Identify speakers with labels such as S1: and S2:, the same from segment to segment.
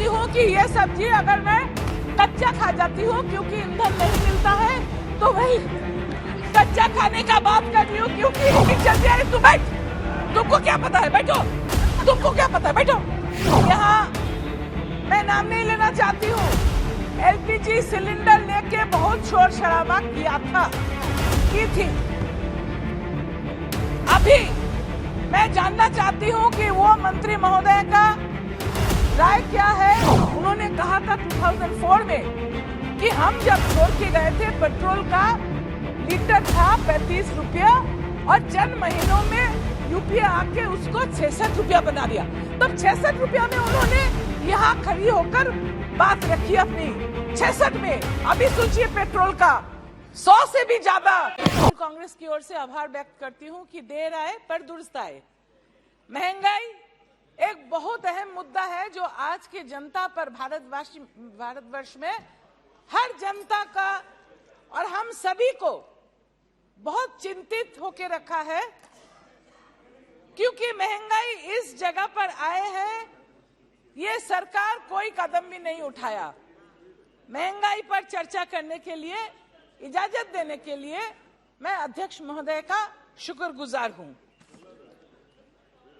S1: चाहती हूँ कि ये सब्जी अगर मैं कच्चा खा जाती हूँ क्योंकि ईंधन नहीं मिलता है तो वही कच्चा खाने का बात कर रही हूँ क्योंकि जल्दी आ रही। तू बैठ, तुमको क्या पता है, बैठो, तुमको क्या पता है, बैठो। यहाँ मैं नाम नहीं लेना चाहती हूँ, एलपीजी सिलेंडर लेके बहुत शोर शराबा किया था, की थी। अभी मैं जानना चाहती हूँ कि वो मंत्री महोदय का राय क्या है। उन्होंने कहा था 2004 में कि हम जब छोड़ के गए थे पेट्रोल का लीटर था 35 रुपया और चंद महीनों में यूपीए आके उसको 66 रुपया बना दिया। तब 66 रुपया में उन्होंने यहाँ खड़ी होकर बात रखी अपनी 66 में। अभी सोचिए पेट्रोल का 100 से भी ज्यादा। कांग्रेस की ओर से आभार व्यक्त करती हूँ कि देर आए पर दुरुस्त आए। महंगाई एक बहुत अहम मुद्दा है जो आज के जनता पर भारतवर्ष में हर जनता का और हम सभी को बहुत चिंतित होके रखा है, क्योंकि महंगाई इस जगह पर आए है ये सरकार कोई कदम भी नहीं उठाया। महंगाई पर चर्चा करने के लिए इजाजत देने के लिए मैं अध्यक्ष महोदय का शुक्रगुजार हूं।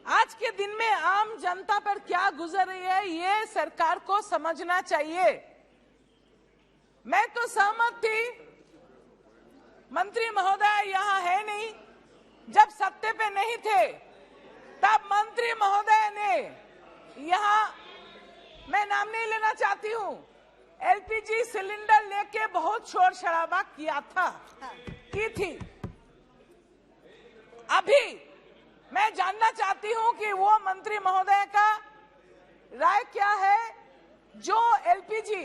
S1: आज के दिन में आम जनता पर क्या गुजर रही है ये सरकार को समझना चाहिए। मैं तो सहमत थी, मंत्री महोदय यहाँ है नहीं, जब सत्ते पे नहीं थे तब मंत्री महोदय ने यहाँ, मैं नाम नहीं लेना चाहती हूँ, एलपीजी सिलेंडर लेके बहुत शोर शराबा किया था, की थी। अभी मैं जानना चाहती हूँ कि वो मंत्री महोदय का राय क्या है जो एलपीजी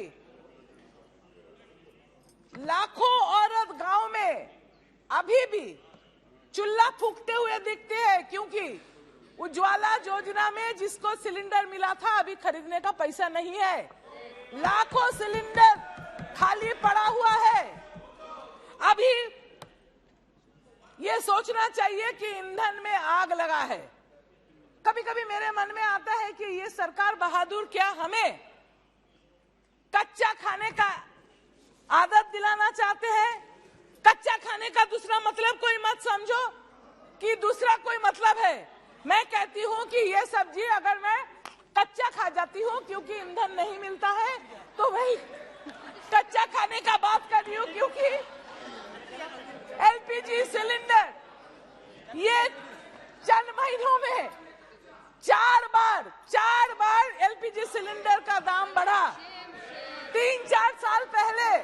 S1: लाखों औरत गांव में अभी भी चूल्हा फूकते हुए दिखते हैं, क्योंकि उज्ज्वला योजना में जिसको सिलेंडर मिला था अभी खरीदने का पैसा नहीं है। लाखों सिलेंडर खाली पड़ा हुआ है। अभी ये सोचना चाहिए कि ईंधन में आग लगा है। कभी कभी मेरे मन में आता है कि ये सरकार बहादुर क्या हमें कच्चा खाने का आदत दिलाना चाहते हैं। कच्चा खाने का दूसरा मतलब कोई मत समझो कि दूसरा कोई मतलब है। मैं कहती हूँ कि ये सब्जी अगर मैं कच्चा खा जाती हूँ क्योंकि ईंधन नहीं मिलता है तो वही कच्चा खाने का बात कर रही हूँ, क्योंकि एलपीजी सिलेंडर ये चंद महीनों में चार बार एलपीजी सिलेंडर का दाम बढ़ा। 3-4 साल पहले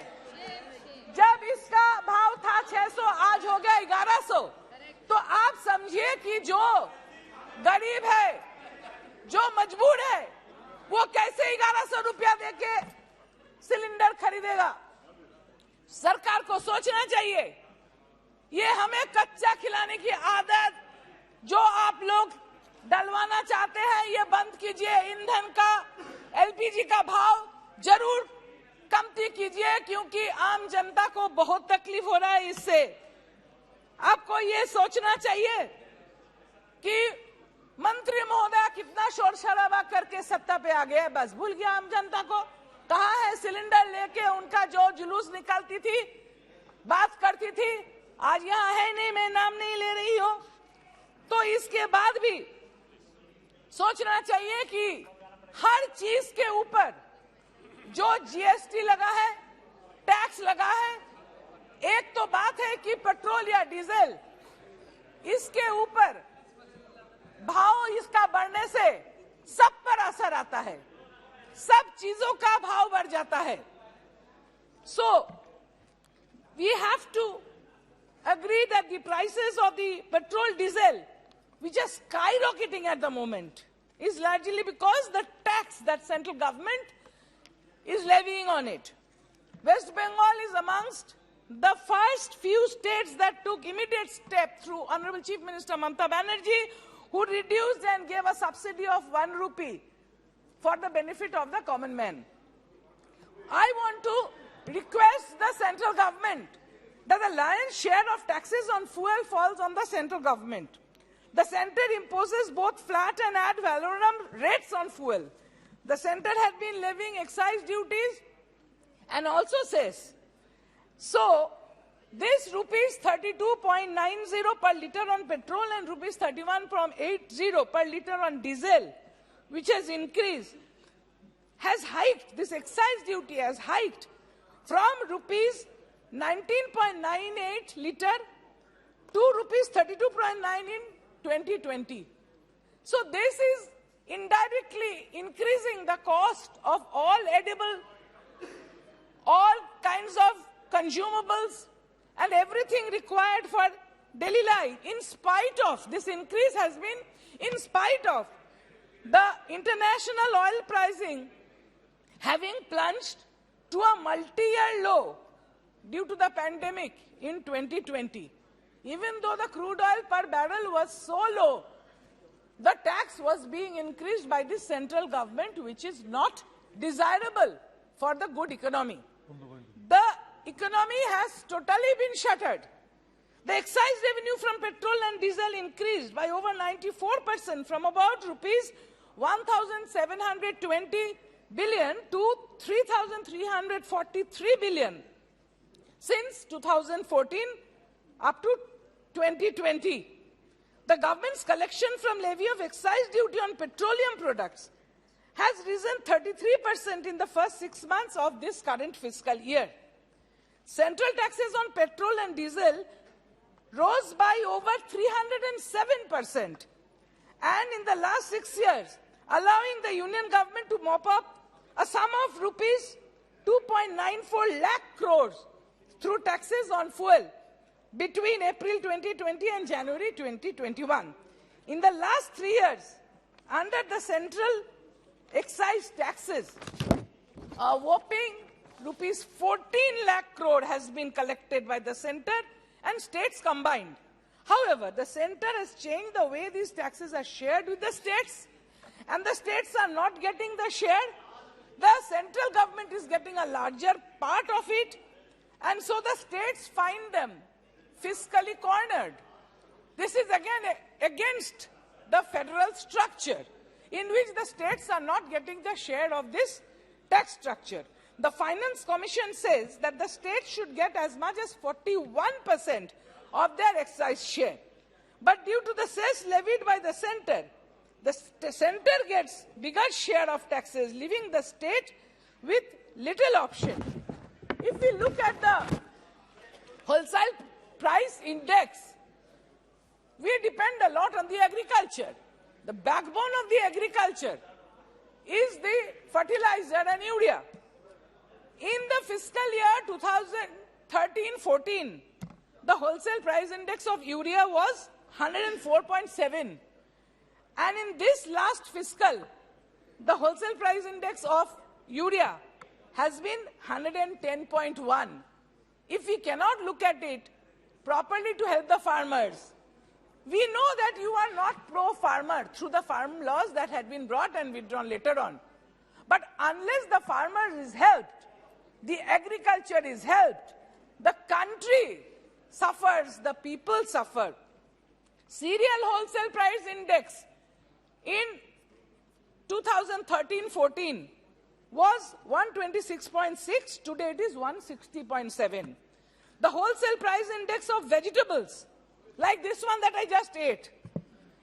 S1: जब इसका भाव था 600, आज हो गया 1100। तो आप समझिए कि जो गरीब है, जो मजबूर है, वो कैसे 1100 रुपया देके सिलेंडर खरीदेगा। सरकार को सोचना चाहिए। ये हमें कच्चा खिलाने की आदत जो आप लोग डलवाना चाहते हैं ये बंद कीजिए। ईंधन का, एलपीजी का भाव जरूर कमती कीजिए, क्योंकि आम जनता को बहुत तकलीफ हो रहा है इससे। आपको ये सोचना चाहिए कि मंत्री महोदय कितना शोर शराबा करके सत्ता पे आ गया, बस भूल गया आम जनता को। कहाँ है सिलेंडर लेके उनका जो जुलूस निकालती थी, बात करती थी, आज यहाँ है नहीं, मैं नाम नहीं ले रही हूँ। तो इसके बाद भी सोचना चाहिए कि हर चीज के ऊपर जो जीएसटी लगा है, टैक्स लगा है, एक तो बात है कि पेट्रोल या डीजल इसके ऊपर भाव इसका बढ़ने से सब पर असर आता है, सब चीजों का भाव बढ़ जाता है। So we have to agree that the prices of the petrol diesel, which are skyrocketing at the moment, is largely because the tax that central government is levying on it. West Bengal is amongst the first few states that took immediate step through Honorable Chief Minister Mamata Banerjee, who reduced and gave a subsidy of 1 rupee for the benefit of the common man. I want to request the central government that the lion's share of taxes on fuel falls on the central government. The center imposes both flat and ad valorem rates on fuel. The center had been levying excise duties and also says, so this rupees 32.90 per litre on petrol and rupees 31.80 per litre on diesel, which has increased, has hiked, this excise duty has hiked from rupees 19.98 litre to rupees 32.9 in 2020. So this is indirectly increasing the cost of all edible, all kinds of consumables and everything required for daily life. In spite of, this increase has been in spite of the international oil pricing having plunged to a multi-year low due to the pandemic in 2020. Even though the crude oil per barrel was so low, the tax was being increased by the central government, which is not desirable for the good economy. The economy has totally been shuttered. The excise revenue from petrol and diesel increased by over 94% from about rupees 1,720 billion to 3,343 billion since 2014 up to 2020. The government's collection from levy of excise duty on petroleum products has risen 33% in the first 6 months of this current fiscal year. Central taxes on petrol and diesel rose by over 307%, and in the last 6 years, allowing the union government to mop up a sum of rupees 2.94 lakh crores through taxes on fuel between April 2020 and January 2021. In the last 3 years, under the central excise taxes, a whopping rupees 14 lakh crore has been collected by the center and states combined. However, the center has changed the way these taxes are shared with the states, and the states are not getting the share. The central government is getting a larger part of it, and so the states find them fiscally cornered. This is again against the federal structure, in which the states are not getting the share of this tax structure. The Finance Commission says that the states should get as much as 41% of their excise share. But due to the cess levied by the center gets bigger share of taxes, leaving the state with little option. If we look at the wholesale price index, we depend a lot on the agriculture. The backbone of the agriculture is the fertilizer and urea. In the fiscal year 2013-14, the wholesale price index of urea was 104.7. And in this last fiscal, the wholesale price index of urea has been 110.1. If we cannot look at it properly to help the farmers, we know that you are not pro-farmer through the farm laws that had been brought and withdrawn later on. But unless the farmer is helped, the agriculture is helped, the country suffers, the people suffer. Cereal wholesale price index in 2013-14 was 126.6, today it is 160.7. The wholesale price index of vegetables, like this one that I just ate,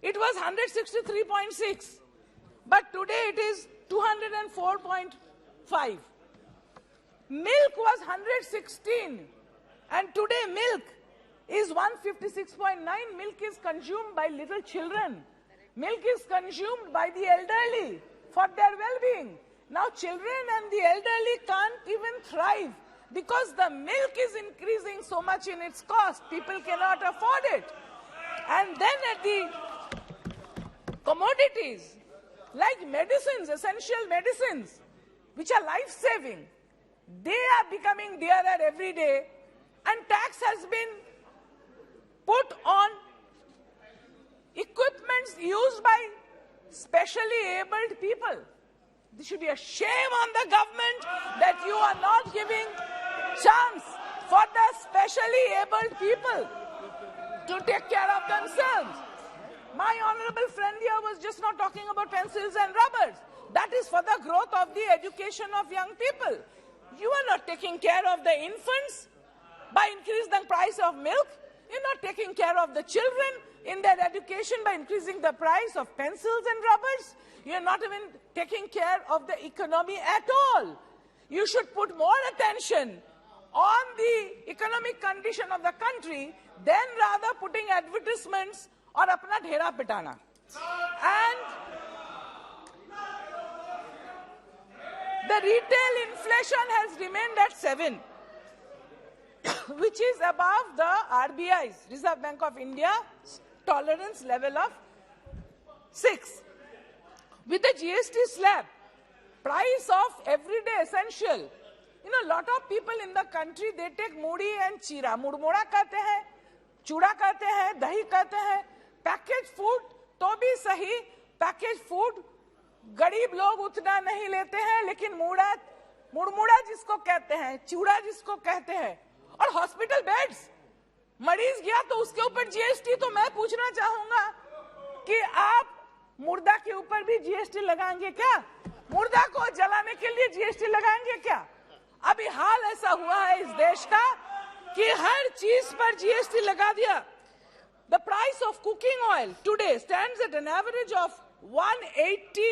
S1: it was 163.6, but today it is 204.5. Milk was 116, and today milk is 156.9. Milk is consumed by little children. Milk is consumed by the elderly for their well-being. Now children and the elderly can't even thrive because the milk is increasing so much in its cost. People cannot afford it. And then at the commodities, like medicines, essential medicines, which are life-saving, they are becoming dearer every day, and tax has been put on equipments used by specially abled people. This should be a shame on the government that you are not giving chance for the specially abled people to take care of themselves. My honorable friend here was just not talking about pencils and rubbers. That is for the growth of the education of young people. You are not taking care of the infants by increasing the price of milk. You're not taking care of the children in their education by increasing the price of pencils and rubbers. You're not even taking care of the economy at all. You should put more attention on the economic condition of the country than rather putting advertisements or apna dhera pitana. And the retail inflation has remained at 7, which is above the RBI's, Reserve Bank of India, tolerance level of 6. With the GST slab, price of everyday essential, you know, lot of people in the country, they take mudi and chira. Murmura कहते हैं, चूड़ा कहते हैं, दही कहते हैं, packaged food तो भी सही, packaged food गरीब लोग उतना नहीं लेते हैं, लेकिन मुड़मुड़ा जिसको कहते हैं, चूड़ा जिसको कहते हैं, और हॉस्पिटल बेड्स, मरीज गया तो उसके ऊपर जीएसटी। तो मैं पूछना चाहूंगा कि आप मुर्दा के ऊपर भी जीएसटी लगाएंगे क्या? मुर्दा को जलाने के लिए जीएसटी लगाएंगे क्या? अभी हाल ऐसा हुआ है इस देश का कि हर चीज पर जीएसटी लगा दिया। The price of cooking oil today stands at an average of 180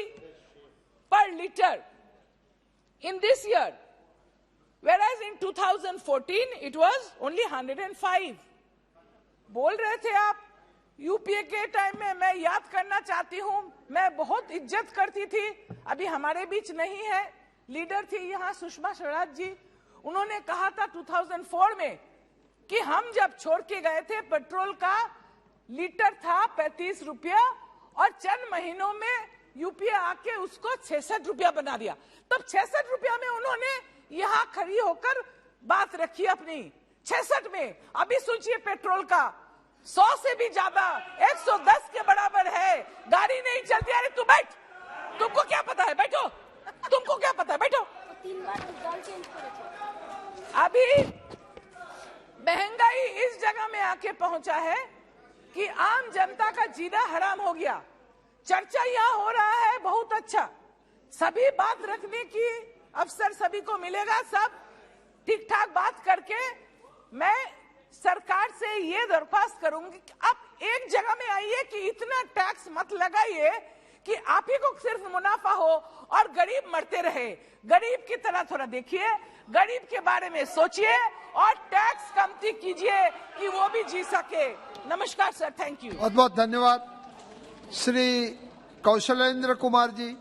S1: per liter in this year, whereas in 2014 it was only 105. बोल रहे थे आप यूपीए के टाइम में, मैं याद करना चाहती हूं, मैं बहुत इज्जत करती थी, अभी हमारे बीच नहीं है, लीडर थी यहाँ सुषमा स्वराज जी, उन्होंने कहा था 2004 में कि हम जब छोड़ के गए थे पेट्रोल का लीटर था 35 रुपया और चंद महीनों में यूपीए आके उसको 66 रुपया बना दिया। तब 66 रुपया में उन्होंने यहाँ खड़ी होकर बात रखी अपनी, 66 में। अभी सोचिए पेट्रोल का 100 से भी ज्यादा 110 के बराबर है, गाड़ी नहीं चलती। अरे तू बैठ, तुमको क्या पता है, बैठो, तुमको क्या पता है, बैठो।
S2: 3 बार दाल चेंज करे।
S1: अभी महंगाई इस जगह में आके पहुंचा है कि आम जनता का जीना हराम हो गया। चर्चा यहाँ हो रहा है, बहुत अच्छा, सभी बात रखने की अवसर सभी को मिलेगा, सब ठीक ठाक बात करके मैं सरकार से ये दरख्वास्त करूंगी कि आप एक जगह में आइए कि इतना टैक्स मत लगाइए कि आप ही को सिर्फ मुनाफा हो और गरीब मरते रहे। गरीब की तरह थोड़ा देखिए, गरीब के बारे में सोचिए और टैक्स कमती कीजिए कि वो भी जी सके। नमस्कार सर, थैंक यू।
S3: बहुत बहुत धन्यवाद। श्री कौशलेंद्र कुमार जी।